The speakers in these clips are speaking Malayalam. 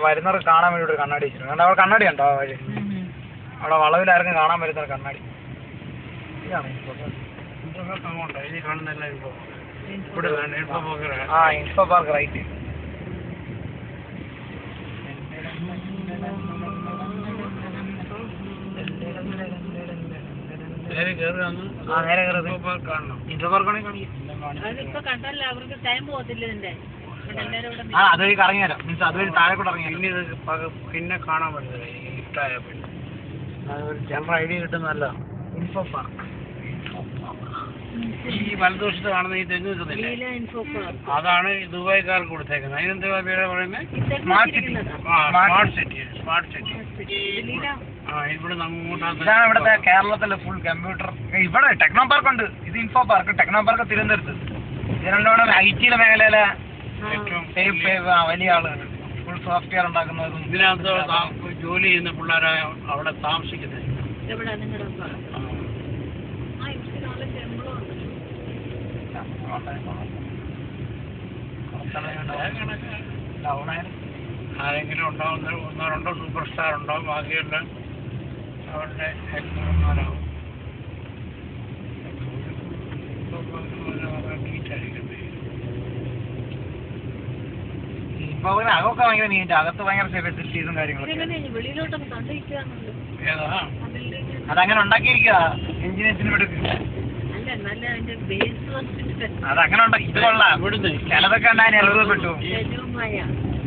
വരുന്നവർക്ക് കാണാൻ വേണ്ടി ഒരു കണ്ണാടി വെച്ചിട്ടുണ്ട്. കാരണം അവിടെ കണ്ണാടി ഉണ്ടോ വഴി? അവിടെ വളവിലാർക്കും കാണാൻ വരുന്ന കണ്ണാടി. ഇതാണ് ഇൻഫോ പാർക്ക് റൈറ്റ്. നേരെ കയറുന്നത് ഇൻഫോ പാർക്കാണെങ്കിൽ അതുവഴി കറങ്ങി വരാം. മീൻസ് അതുവഴി താഴെ കൂടെ ഇറങ്ങി പിന്നെ കാണാൻ പറ്റില്ല. ഇഷ്ടമായ പിന്നെ അതൊരു ജനറൽ ഐഡിയ കിട്ടുന്നതല്ല. ഇൻഫോ പാർക്ക് ഈ വലതുവശത്ത് കാണുന്ന ഈ തെങ്ങ് നിൽക്കുന്നില്ലേ, അതാണ് ദുബായ്ക്കാർക്ക് കൊടുത്തേക്കുന്നത്. അതിനെന്താ പേര് പറയുന്നത്? Smart city. Smart city. ഇവിടെ ഇതാണ് ഇവിടുത്തെ കേരളത്തിലെ ഫുൾ കമ്പ്യൂട്ടർ. ഇവിടെ ടെക്നോ പാർക്ക് ഉണ്ട്. ഇത് ഇൻഫോ പാർക്ക്. ടെക്നോ പാർക്ക് തിരുവനന്തപുരത്ത്. ഇത് രണ്ടോടെ ഐടിയിലെ മേഖലയിലെ വലിയ ആളുകൾ ഫുൾ സോഫ്റ്റ്വെയർ ഉണ്ടാക്കുന്നതും ഇതിനകത്ത് ജോലി ചെയ്യുന്ന പിള്ളേരെ അവിടെ താമസിക്കുന്നത്. ആരെങ്കിലും ഉണ്ടാവും, ഒന്നോ രണ്ടോ സൂപ്പർ സ്റ്റാർ ഉണ്ടാവും, ബാക്കിയുള്ള അവരുടെ ഹെൽപ്പർമാരാവും. ഇപ്പൊ അതൊക്കെ ഭയങ്കര നീറ്റ്. അകത്ത് ഭയങ്കര ഫെസിലിറ്റീസും കാര്യങ്ങളൊക്കെ. ഏതാ അതങ്ങനെ ഉണ്ടാക്കിയിരിക്കുക എഞ്ചിനീയേഴ്സിന് എടുക്കുക. അതങ്ങനെ ഇത് കൊള്ളാം. ഇവിടുന്ന് ചിലതൊക്കെ ഉണ്ടാകാൻ അത്ഭുതപ്പെട്ടു.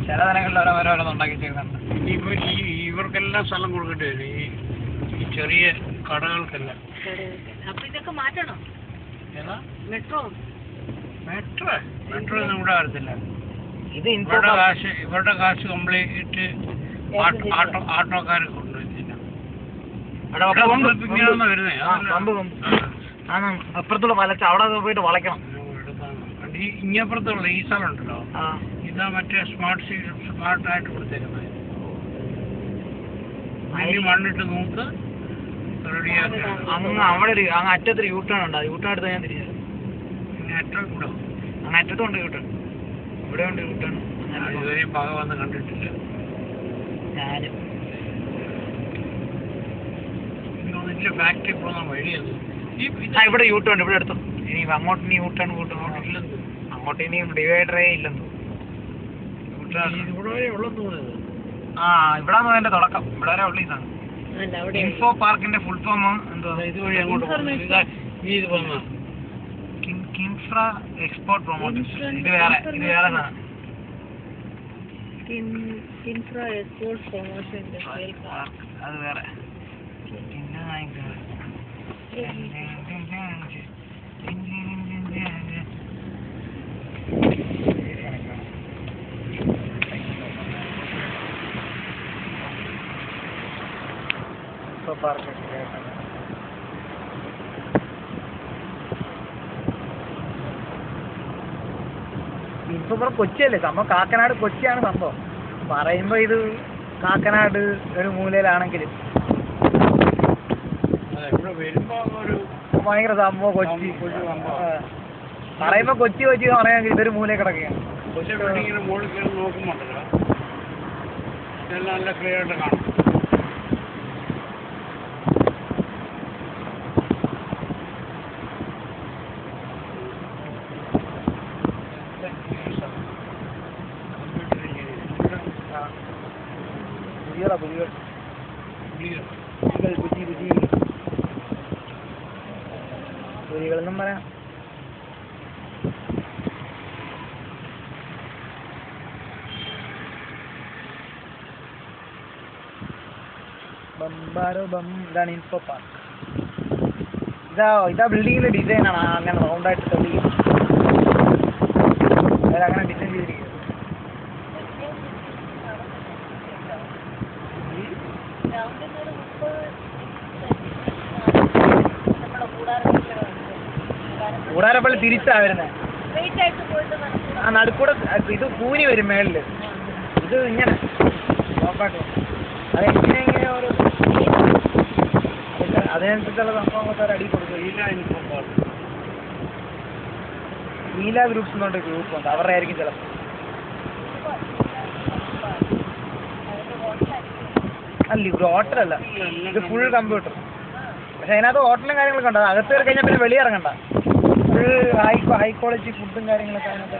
ചില തലങ്ങളിൽ ഓരോരോന്നും ഉണ്ടാക്കി ചെയ്യുന്നുണ്ട്. ഇവർക്കെല്ലാം സ്ഥലം കൊടുക്കേണ്ടി വരും. ഈ ചെറിയ കടകൾക്കെല്ലാം. മെട്രോ ഒന്നും ഇവിടെ വരത്തില്ല. ഇത് ഇവരുടെ കാശ് കംപ്ലീറ്റ് ആട്ടോക്കാർ കൊണ്ടുവരുന്നില്ല. അപ്പുറത്തുള്ള വലച്ച അവിടെ പോയിട്ട് വളയ്ക്കണം. ഇങ്ങപ്പുറത്തുള്ള ഈ സ്ഥലം ഉണ്ടല്ലോ, ഇതാ മറ്റേ സ്മാർട്ടായിട്ട് കൊടുത്തേക്കുന്നത്. മണ്ണിട്ട് നോക്ക് റെഡിയാക്കി അങ്ങ് അവിടെ അങ്ങ് അറ്റത്തൊരു യൂട്ടേൺ ഉണ്ട്. യൂട്ടേൺ എടുത്ത് ഞാൻ തിരിഞ്ഞത് അറ്റം കൂടെ അങ്ങ് അറ്റത്തുണ്ട് യൂട്ടേൺ. ഇവിടെ ഉണ്ട് യൂട്ടേൺ. ഇതുവരെ പക വന്ന് കണ്ടിട്ടില്ല ഞാനും. ഫാക്ടറി പോകുന്ന വഴിയത് ഇവിടെ യൂട്ടേൺ ഇവിടെ എടുത്തു. ഇനി അങ്ങോട്ട് ഇനി യൂട്ടേൺ കൂട്ടും ഇല്ലെന്ന്. അങ്ങോട്ട് ഇനിയും ഡിവൈഡറേ ഇല്ലെന്ന്. ഇവിടെ വരെ ഉള്ളെന്ന് തോന്നുന്നത്. ഇവിടെ അതിന്റെ തുടക്കം. ഇവിടെ വരെ ഉള്ള ഇതാണ് ഇൻഫോ പാർക്കിന്റെ ഫുൾ ഫോം. എന്തുവാ ഇതുവഴി അങ്ങോട്ട് കിൻഫ്ര എക്സ്പോർട്ട് പ്രൊമോട്ടേഴ്സ്. ഇത് വേറെ സാധനം. അത് വേറെ. ഇപ്പൊ കൊച്ചിയല്ലേ സംഭവം. കാക്കനാട് കൊച്ചിയാണ് സംഭവം. പറയുമ്പോ ഇത് കാക്കനാട് ഒരു മൂലയിലാണെങ്കിലും ഭയങ്കര സംഭവം കൊച്ചി. പറയുമ്പോ കൊച്ചി പറയാമെങ്കിൽ ഇതൊരു മൂലയിൽ കിടക്കുകയാണ്. നോക്കുമ്പോണ്ടല്ലോ നല്ല ക്ലിയർ ആയിട്ട് കാണാം. പുലികളെന്നും പറയാം. ഇതാണ് ഇൻഫോ പാർക്ക്. ഇതാ ബിൽഡിങ്ങിന്റെ ഡിസൈനാണ്. അങ്ങനെ റൗണ്ടായിട്ട് അങ്ങനെ ഡിസൈൻ ചെയ്തിരിക്കുന്നത്. കൂടാരപ്പള്ളി തിരിച്ചാ വരുന്നത്. ആ നടുക്കൂടെ ഇത് കൂനി വരും മേളില്. ഇത് ഇങ്ങനെ അത് എങ്ങനെ ഓരോ അതിനനുസരിച്ചുള്ള സംഭവങ്ങളൊക്കെ ഒരു അടി കൊടുക്കും. നീല ഗ്രൂപ്പ്സ് എന്ന് പറഞ്ഞ ഗ്രൂപ്പ് ഉണ്ട്. അവരുടെ ആയിരിക്കും ചിലപ്പോൾ. അല്ല ഒരു ഹോട്ടലല്ല, ഇത് ഫുൾ കമ്പ്യൂട്ടർ. പക്ഷെ അതിനകത്ത് ഹോട്ടലും കാര്യങ്ങളൊക്കെ ഉണ്ട്. അകത്ത് കയറി കഴിഞ്ഞാൽ പിന്നെ വെളിയിറങ്ങണ്ട. ഫുൾ ഹൈ ക്വാളിറ്റി ഫുഡും കാര്യങ്ങളൊക്കെ അതിനകത്ത്